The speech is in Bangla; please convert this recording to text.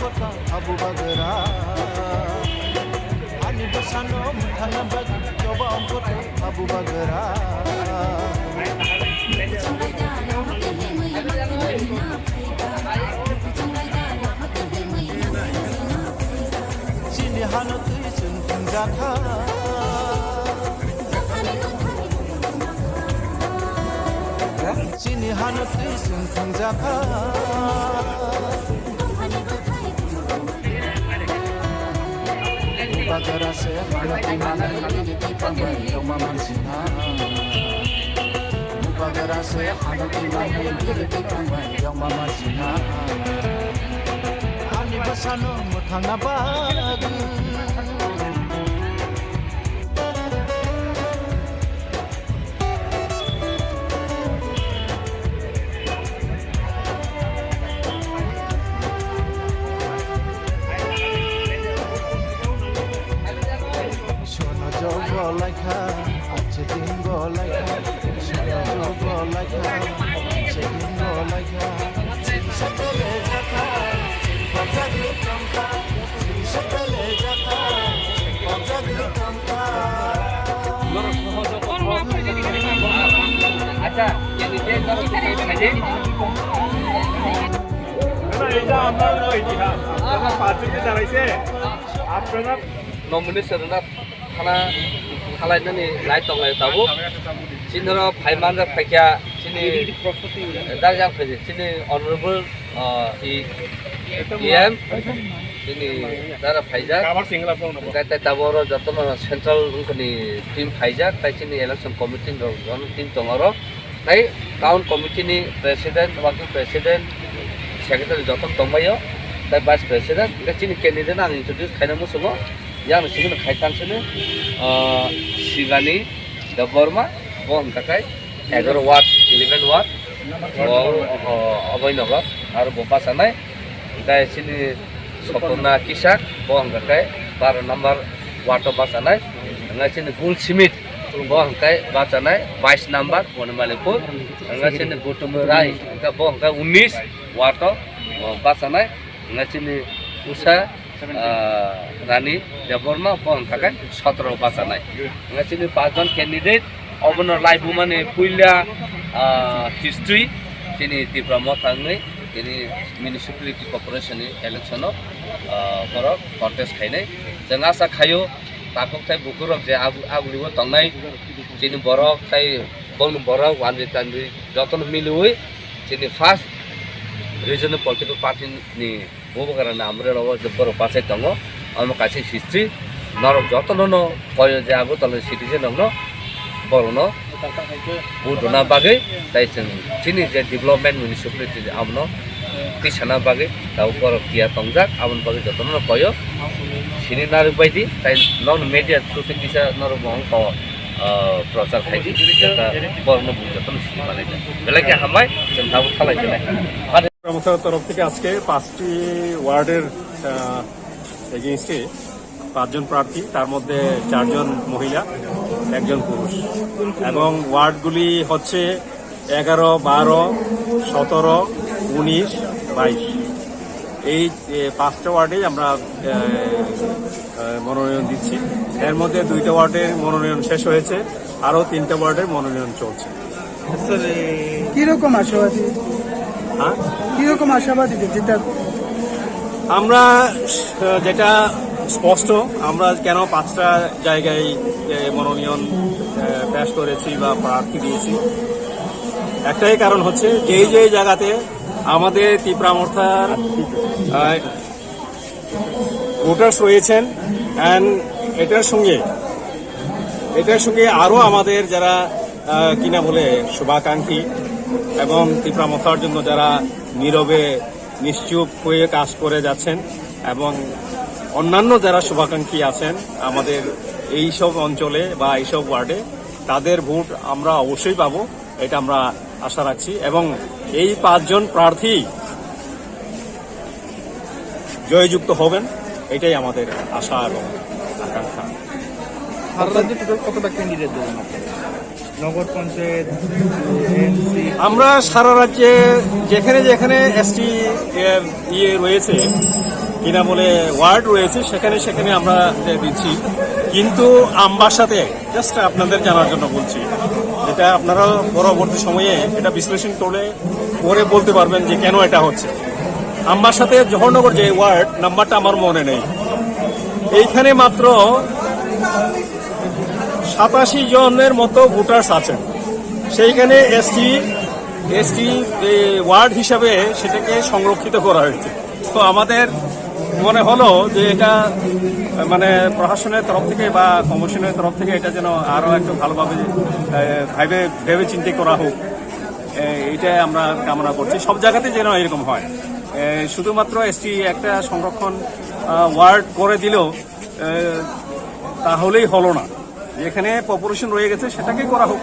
kota Abu Bagara Ani besano mutana bagi coba kota Abu Bagara Sini hano tuisun tinggaka Sini hano tuisun tinggaka Bagara se hano timana di panggai Yoma mansina Bagara se hano timana di panggai Yoma mansina Ani basano mutana bagi Like আজকে দিন গো লাইকা সোনা গো লাইকা আজকে দিন গো লাইকা সকলে যাকা বাজারে কামকা সকলে যাকা বাজারে কামকা আচ্ছা যদি যে করো খাইতে না এটা আমার ইতিহাস আপনারা পাঁচজনকে দাঁড়াইছে আপনারা নমুনে সরনা খানা খালাইনানি লাইট দंलाय दाबो सिनरो फाइमानजा फाइया सिनि दारजां फैजे सिनि अनरेबल एम सिनि दारा फाइजा আমার সিঙ্গলা ফোন নম্বর गाइता दाबोर जतन सेन्ट्रल उनकनि टीम फाइजा ताइ सिनि इलेक्शन कमिटि जन टीम दंरो ताइ टाउन कमिटिनि प्रेसिडेंट वर्किंग प्रेसिडेंट सेक्रेटारि जतन दंबायो ताइ भाइस प्रेसिडेंट सिनि कैंडिडेट आं इंट्रोड्यूस खायना मुसुङो yang sini kaitan sini Sigani Daborma Bon kakai 11 watt 11 watt Aboy Nagar আর Bopa Sanai Dai sini Sopurna Kisak Bon kakai 12 number watt Basanai Ngai sini Gul Simit Bon kakai Basanai 22 number Bonamalipur Ngai sini Gutumurai Bon kakai 19 watt Basanai Ngai sini Usa রানী দেববর্মা বন থাকে 17 বাসা নাই চিনি 5 জন ক্যান্ডিডেট অবনৰ লাইভ মানে পুইলা হিস্ট্রি চিনি ত্রিপুরা মথাংনি চিনি মিউনিসিপালিটি কর্পোরেশন ইলেকশন बर कन्टेस्ट खाइनाय जों आसा खायो ताकक थाय बुकुरक जे आगुलिबो तंनाय चिनि बरक थाय बंग बरक वानजि तानबि जतन मिलुय चिनि फार्स्ट रिजनल पॉलिटिकल पार्टी नि बोबगारा नामरे रव जबर पाछै दङ अम कासे हिस्ट्री नरक जतन कयो जे आगु तल सिटिजन न बरनो बुदना बागै ताइ जों चिनि जे डेभलपमेन्ट म्युनिसिपालिटी आमनो किसाना बागै दा बर किया तंजाक आमन बागै जतन कयो सिनि नारु बायदि ताइ नन मिडिया थ्रुति किसा नरक बंग क प्रचार खाइदि बरनो जतन सिनि बानाय बेलाके हामाय जों दाबो खालायनाय প্রমোটার তরফ থেকে আজকে 5টি ওয়ার্ডের এগেইনস্টে 5 জন প্রার্থী তার মধ্যে 4 জন মহিলা 1 জন পুরুষ এবং ওয়ার্ডগুলি হচ্ছে 11 12 17 19 22 এই 5টা ওয়ার্ডে আমরা মনোনয়ন দিচ্ছি এর মধ্যে 2টা ওয়ার্ডের মনোনয়ন শেষ হয়েছে আরো 3টা ওয়ার্ডের মনোনয়ন চলছে স্যার কি রকম আশাবাদী কিরকম আশাবাদী যেটা আমরা যেটা স্পষ্ট আমরা কেন 5টা জায়গায় মনোনয়ন পেশ করেছি বা প্রার্থী দিয়েছি একটাই কারণ হচ্ছে যে জায়গাতে আমাদের ত্রিপুরামর্থার ভোটার্স রয়েছেন এন্ড এটার সঙ্গে আরো আমাদের যারা কিনা বলে শুভাকাঙ্ক্ষী এবং ত্রিপুরামর্থার জন্য যারা নীরবে নিশ্চুপ হয়ে কাজ করে যাচ্ছেন এবং অন্যান্য যারা শুভাকাঙ্ক্ষী আছেন আমাদের এই সব অঞ্চলে বা এই সব ওয়ার্ডে তাদের ভোট আমরা অবশ্যই পাবো এটা আমরা আশা রাখছি এবং এই 5 জন প্রার্থী জয়যুক্ত হবেন এটাই আমাদের আশা এবং আকাঙ্ক্ষা কতটা ক্যান্ডিডেট দেবেন নগর পঞ্চায়েত আমরা সারা রাজ্যে যেখানে যেখানে এসটি রয়েছে কিনা বলে ওয়ার্ড রয়েছে, সেখানে সেখানে আমরা দিচ্ছি। কিন্তু আমবাসাতে জাস্ট আপনাদের জানার জন্য বলছি, এটা আপনারা পরবর্তী সময়ে এটা বিশ্লেষণ করে বলতে পারবেন যে কেন এটা হচ্ছে। আমবাসাতে জওহরনগর যে ওয়ার্ড নাম্বারটা আমার মনে নেই, এইখানে মাত্র 87 জনের মতো ভোটার্স আছেন। সেইখানে এসটি ওয়ার্ড হিসাবে সেটাকে সংরক্ষিত করা হয়েছে। তো আমাদের মনে হলো যে এটা মানে প্রশাসনের তরফ থেকে বা কমিশনের তরফ থেকে এটা যেন আরো একটু ভালোভাবে ভেবে চিন্তে করা হোক, এইটাই আমরা কামনা করছি। সব জায়গাতে যেন এরকম হয়। শুধুমাত্র এসটি একটা সংরক্ষণ ওয়ার্ড করে দিলেও তাহলেই হলো না, যেখানে পপুলেশন রয়ে গেছে সেটাকেই করা হোক।